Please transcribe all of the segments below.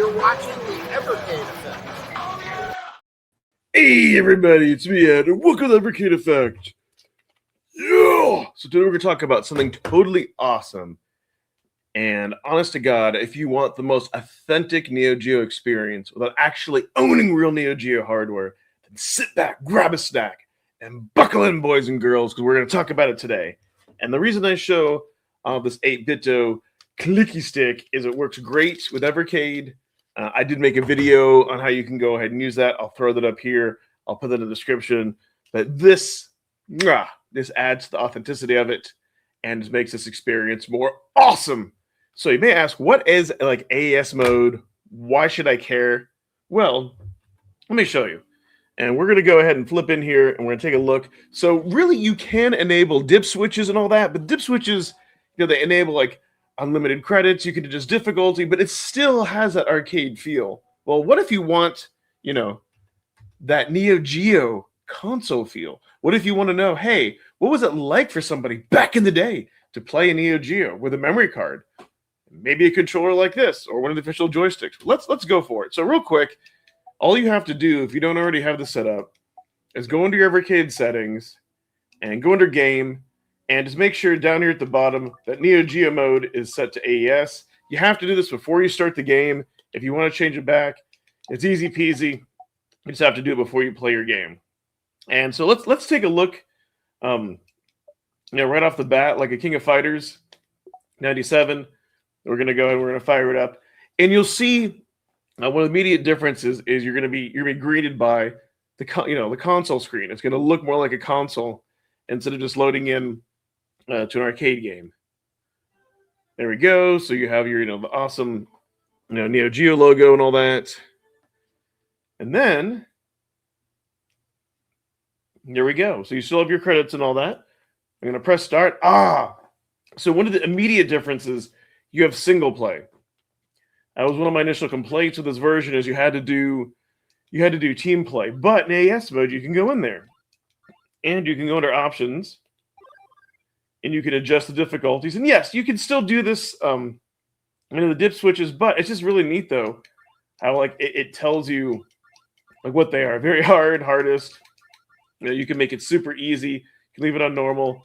You're watching the Evercade Effect. Hey everybody, it's me Ed, and welcome to the Evercade Effect. Yeah! So today we're going to talk about something totally awesome. And honest to God, if you want the most authentic Neo Geo experience without actually owning real Neo Geo hardware, then sit back, grab a snack, and buckle in, boys and girls, because we're going to talk about it today. And the reason I show this 8-bito clicky stick is it works great with Evercade. I did make a video on how you can go ahead and use that. I'll throw that up here. I'll put that in the description. But this adds to the authenticity of it and just makes this experience more awesome. So you may ask, what is like AES mode? Why should I care? Well, let me show you. And we're going to go ahead and flip in here and we're going to take a look. So really you can enable dip switches and all that, but dip switches, they enable like unlimited credits, you can adjust difficulty, but it still has that arcade feel. Well, what if you want, that Neo Geo console feel? What if you want to know, hey, what was it like for somebody back in the day to play a Neo Geo with a memory card? Maybe a controller like this or one of the official joysticks. Let's go for it. So real quick, all you have to do if you don't already have this set up is go into your Evercade settings and go under game. And just make sure down here at the bottom that Neo Geo mode is set to AES. You have to do this before you start the game. If you want to change it back, it's easy peasy. You just have to do it before you play your game. And so let's take a look. Right off the bat, like a King of Fighters 97. We're gonna go and we're gonna fire it up, and you'll see one of the immediate differences is you're gonna be greeted by the console screen. It's gonna look more like a console instead of just loading in to an arcade game. There we go. So you have your, the awesome, Neo Geo logo and all that. And then, there we go. So you still have your credits and all that. I'm going to press start. So one of the immediate differences, you have single play. That was one of my initial complaints with this version is you had to do team play. But in AES mode, you can go in there. And you can go under options. And you can adjust the difficulties. And yes, you can still do this the dip switches, but it's just really neat though how like it tells you like what they are. Very hard, hardest. You can make it super easy. You can leave it on normal.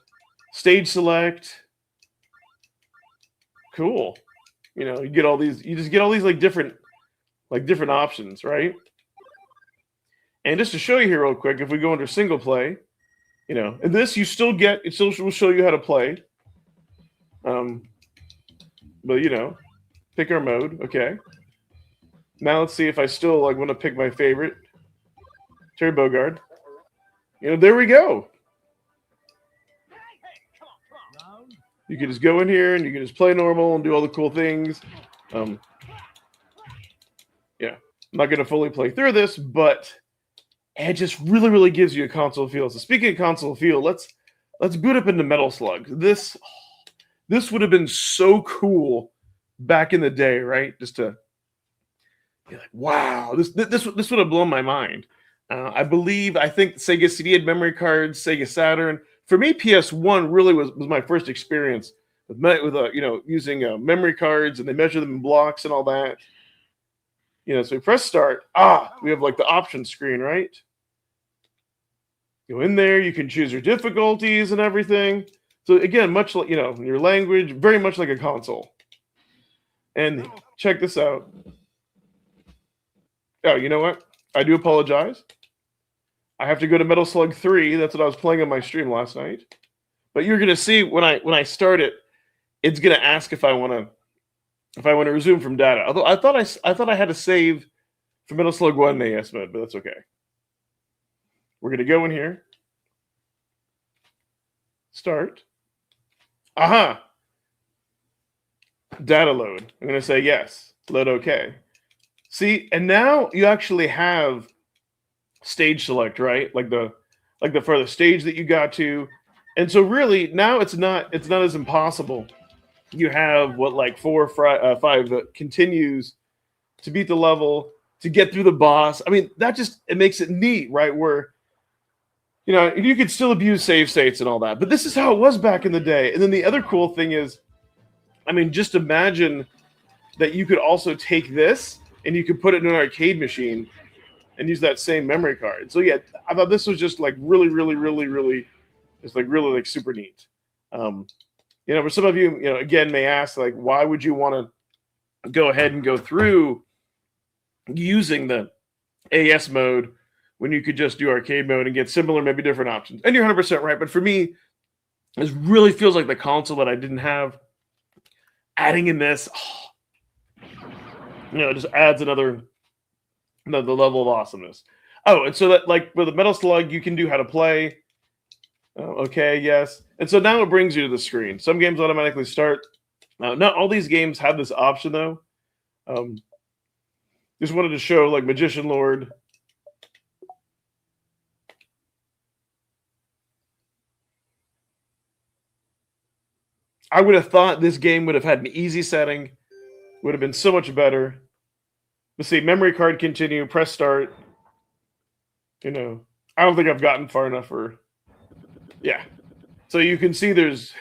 Stage select. Cool. You get all these, you just get all these different options, right? And just to show you here real quick, if we go under single play, and this you still get, it still will show you how to play. But pick our mode. Okay. Now let's see if I still want to pick my favorite, Terry Bogard. There we go. You can just go in here and you can just play normal and do all the cool things. I'm not going to fully play through this, but it just really, really gives you a console feel. So speaking of console feel, let's boot up into Metal Slug. This would have been so cool back in the day, right? Just to be like, wow, this would have blown my mind. I think Sega CD had memory cards, Sega Saturn. For me, PS1 really was my first experience with using memory cards, and they measure them in blocks and all that. So we press start. We have the options screen, right? Go in there, you can choose your difficulties and everything. So again, much like, your language, very much like a console. And check this out. Oh, you know what? I do apologize. I have to go to Metal Slug 3. That's what I was playing on my stream last night. But you're gonna see when I start it, it's gonna ask if I want to resume from data. Although I thought I had to save for Metal Slug 1 in AES mode, but that's okay. We're gonna go in here. Start. Data load. I'm gonna say yes. Load OK. See, and now you actually have stage select, right? Like the further stage that you got to. And so really now it's not as impossible. You have 4 or 5 that continues to beat the level, to get through the boss. I mean, it makes it neat, right? Where you could still abuse save states and all that, but this is how it was back in the day. And then the other cool thing is, just imagine that you could also take this and you could put it in an arcade machine and use that same memory card. So yeah, I thought this was just like really, it's like really like super neat. For some of you, again, may ask like, why would you want to go ahead and go through using the AES mode when you could just do arcade mode and get similar, maybe different options? And you're 100% right. But for me, this really feels like the console that I didn't have. Adding in this, it just adds another level of awesomeness. Oh, and so that like with the Metal Slug, you can do how to play. Okay, yes. And so now it brings you to the screen. Some games automatically start. Not all these games have this option though. Just wanted to show like Magician Lord. I would have thought this game would have had an easy setting. Would have been so much better. Let's see, memory card continue, press start. I don't think I've gotten far enough for... Yeah. So you can see there's...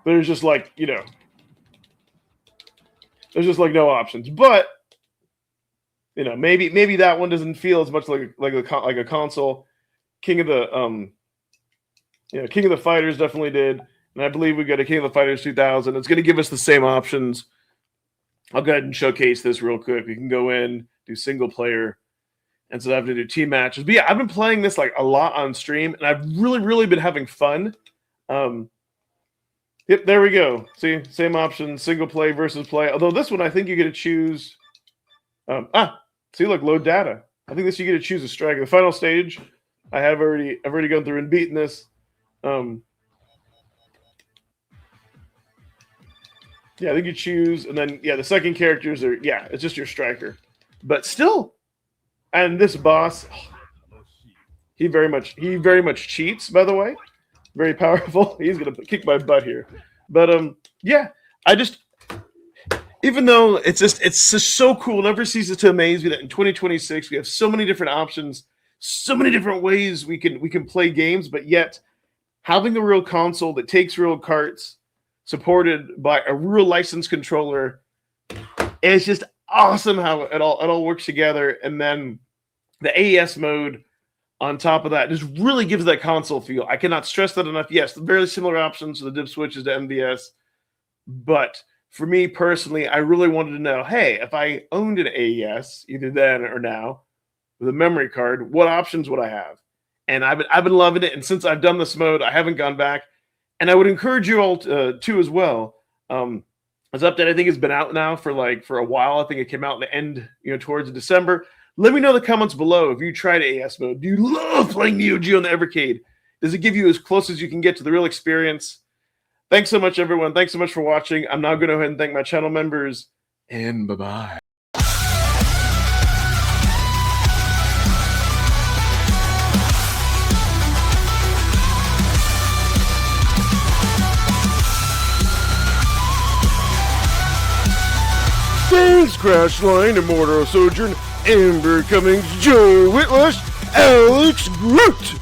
there's just like, there's just like no options. But, maybe that one doesn't feel as much like a console. King of the Fighters definitely did. And I believe we got a King of the Fighters 2000. It's going to give us the same options. I'll go ahead and showcase this real quick. We can go in, do single player, and so I have to do team matches. But yeah, I've been playing this like a lot on stream, and I've really been having fun. Yep, there we go. See, same option, single play versus play. Although this one, I think you get to choose. See, look, load data. I think this you get to choose a strike. The final stage, I've already gone through and beaten this. Yeah, I think you choose, and then the second characters are it's just your striker, but still, and this boss, he very much cheats. By the way, very powerful. He's gonna kick my butt here, but I just, even though it's just so cool, never ceases to amaze me that in 2026 we have so many different options, so many different ways we can play games, but yet having a real console that takes real carts, supported by a real licensed controller, it's just awesome how it all works together. And then the AES mode on top of that just really gives that console feel. I cannot stress that enough. Yes, very similar options to the dip switches to MVS, but for me personally, I really wanted to know, hey, if I owned an AES either then or now with a memory card, what options would I have? And I've been loving it. And since I've done this mode, I haven't gone back. And I would encourage you all to as well. This update, I think, has been out now for a while. I think it came out in the end, towards December. Let me know in the comments below if you tried AES mode. Do you love playing Neo Geo on the Evercade? Does it give you as close as you can get to the real experience? Thanks so much, everyone. Thanks so much for watching. I'm now going to go ahead and thank my channel members. And bye-bye. Thanks, Crashline, Immortal Sojourn, Amber Cummings, Joe Whitlush, Alex Groot.